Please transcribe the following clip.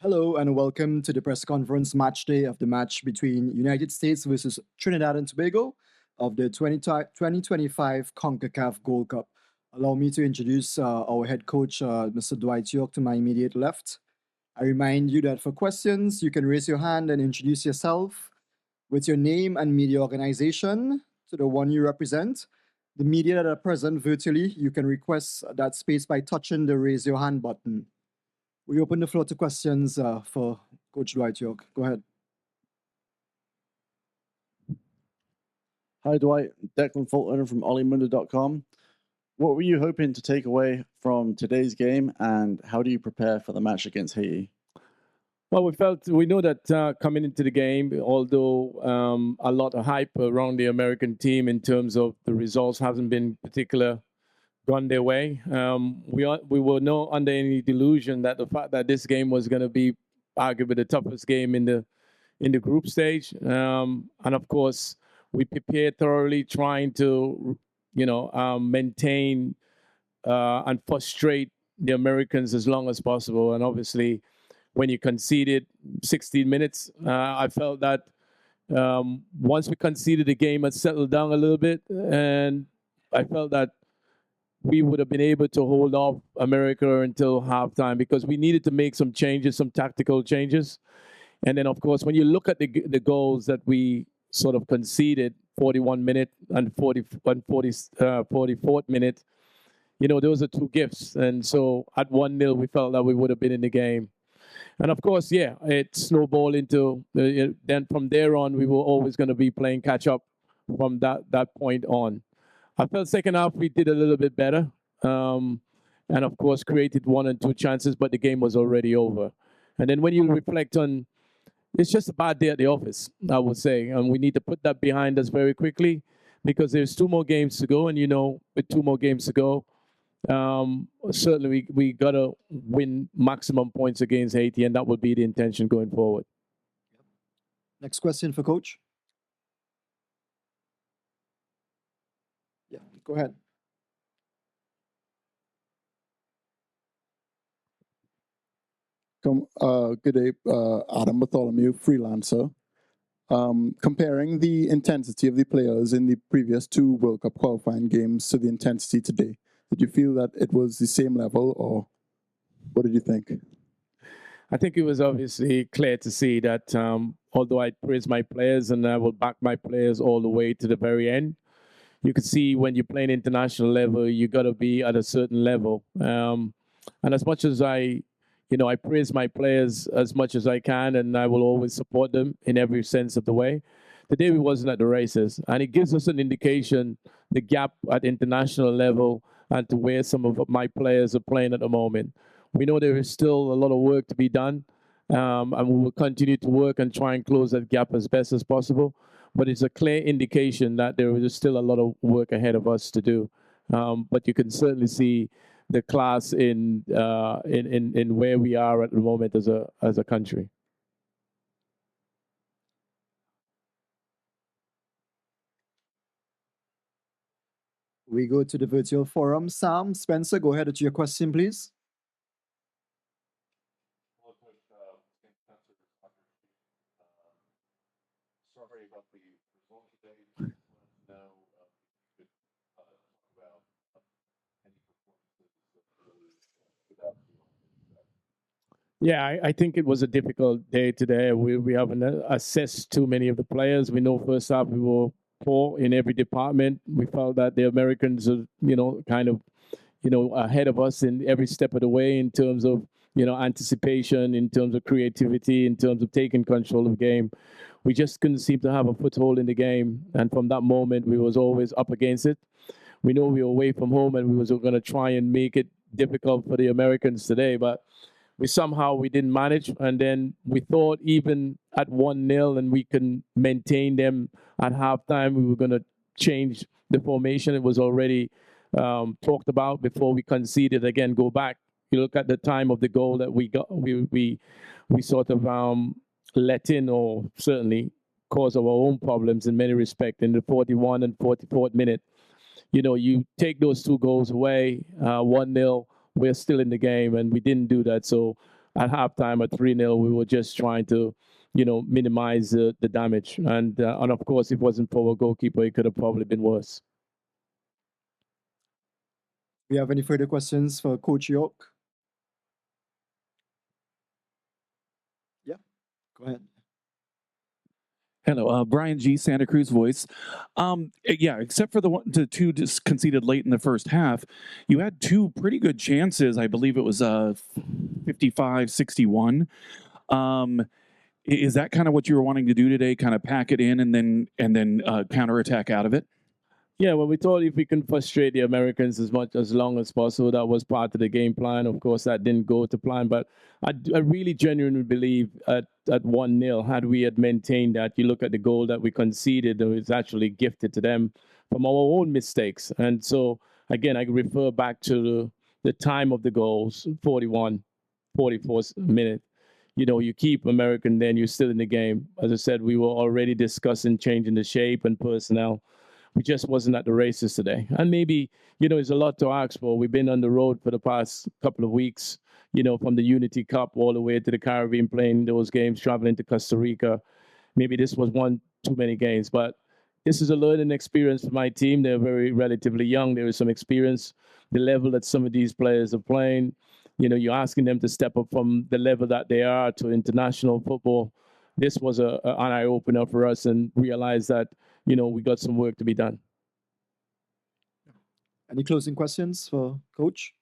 Hello and welcome to the press conference match day of the match between United States versus Trinidad and Tobago of the 2025 CONCACAF Gold Cup. Allow me to introduce our head coach, Mr. Dwigth Yorke, to my immediate left. I remind you that for questions, you can raise your hand and introduce yourself with your name and media organization to the one you represent. The media that are present virtually, you can request that space by touching the raise your hand button. We open the floor to questions for Coach Dwigth Yorke. Go ahead. Hi, Dwight. Declan Fulton from OliMundo.com. What were you hoping to take away from today's game, and how do you prepare for the match against Haiti? Well, we know that coming into the game, although a lot of hype around the American team in terms of the results hasn't been particular gone their way. We were not under any delusion that the fact that this game was going to be arguably the toughest game in the group stage, and of course we prepared thoroughly, trying to maintain and frustrate the Americans as long as possible. And obviously, when you conceded 16 minutes, I felt that once we conceded, the game had settled down a little bit, and I felt that we would have been able to hold off America until halftime because we needed to make some changes, some tactical changes. And then, of course, when you look at the goals that we sort of conceded, 41 minute and 44th minute, those are two gifts. And so at 1-0, we felt that we would have been in the game. And of course, it snowballed into, then from there on, we were always going to be playing catch up from that point on. I felt second half we did a little bit better, and of course created 1 and 2 chances, but the game was already over. And then when you reflect on, it's just a bad day at the office, I would say, and we need to put that behind us very quickly because there's 2 more games to go, and with 2 more games to go, certainly we gotta win maximum points against Haiti, and that would be the intention going forward. Next question for Coach. Yeah, go ahead. Good day, Adam Bartholomew, freelancer. Comparing the intensity of the players in the previous 2 World Cup qualifying games to the intensity today, did you feel that it was the same level, or what did you think? I think it was obviously clear to see that although I praise my players and I will back my players all the way to the very end, you could see when you play an international level, you got to be at a certain level. And as much as I praise my players as much as I can, and I will always support them in every sense of the way. Today we wasn't at the races, and it gives us an indication the gap at international level and to where some of my players are playing at the moment. We know there is still a lot of work to be done, and we will continue to work and try and close that gap as best as possible. But it's a clear indication that there is still a lot of work ahead of us to do. But you can certainly see the class in where we are at the moment as a country. We go to the virtual forum. Sam, Spencer, go ahead with your question, please. Sorry about the result today. Yeah, I think it was a difficult day today. We haven't assessed too many of the players. We know first half we were poor in every department. We felt that the Americans are, kind of, ahead of us in every step of the way in terms of, anticipation, in terms of creativity, in terms of taking control of the game. We just couldn't seem to have a foothold in the game. And from that moment, we was always up against it. We know we were away from home and we was going to try and make it difficult for the Americans today, but we didn't manage. And then we thought even at 1-0 and we can maintain them at halftime, we were going to change the formation. It was already talked about before we conceded. Again, go back. You look at the time of the goal that we got. We sort of let in, or certainly caused our own problems in many respects in the 41 and 44th minute. You take those 2 goals away, 1-0. We're still in the game, and we didn't do that. So at halftime at 3-0, we were just trying to, minimize the damage. And of course, if it wasn't for our goalkeeper, it could have probably been worse. Do you have any further questions for Coach Yorke? Yeah, go ahead. Hello, Brian G, Santa Cruz Voice. Yeah, except for the two just conceded late in the first half, you had two pretty good chances. I believe it was 55-61. Is that kind of what you were wanting to do today? Kind of pack it in and then counterattack out of it? Yeah, well, we thought if we can frustrate the Americans as long as possible, that was part of the game plan. Of course, that didn't go to plan, but I really genuinely believe at 1-0, had we maintained that, you look at the goal that we conceded, it was actually gifted to them from our own mistakes. And so, again, I refer back to the time of the goals, 41, 44 minute. You keep American, then you're still in the game. As I said, we were already discussing changing the shape and personnel. We just wasn't at the races today. And maybe, there's a lot to ask for. We've been on the road for the past couple of weeks, from the Unity Cup all the way to the Caribbean, playing those games, traveling to Costa Rica. Maybe this was one too many games, but this is a learning experience for my team. They're very relatively young. There is some experience. The level that some of these players are playing, you're asking them to step up from the level that they are to international football. This was an eye-opener for us, and realize that, we got some work to be done. Any closing questions for Coach?